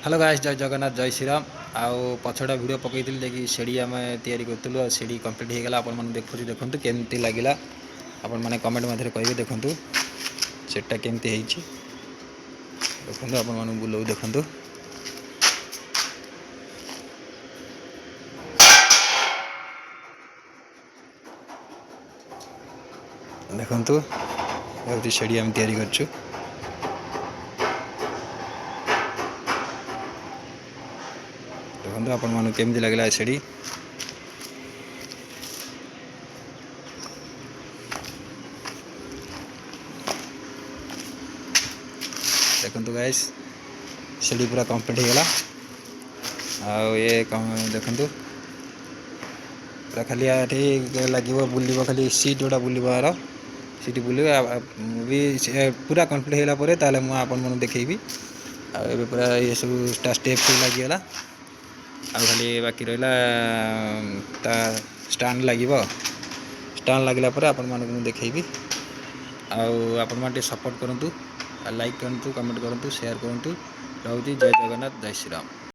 Hello guys जय जगन्नाथ जय श्रीराम आउ पछड़ा वीडियो पकईली जे सीढ़ी आम तैयारी करूँ सीढ़ी कंप्लीट हो गला आपण देखु देखु केमती लगिला आपण मैंने कमेंट मध्य कहे देखु सेटा केमती देखु आपण बुलाऊ देखु देखु सीढ़ी आम तैयारी करछु देखो आपण मन केमती लगे सीढ़ी देखो गाइस सीढ़ी पूरा कंप्लीट हो गला देखु पूरा खाली लगे बुल खाली सीट जोड़ा बुलार सीट बुल भी पूरा कंप्लीट होगा मुझे देखी आए पूरा ये सब स्टेप सब लगिगला खाली बाकी रहा स्टैंड लगे स्टैंड लगला आपण मानक देखी आपण मैंने सपोर्ट करूँ लाइक करूँ कमेंट करूँ शेयर करूँ रोचे जय जगन्नाथ जय श्रीराम।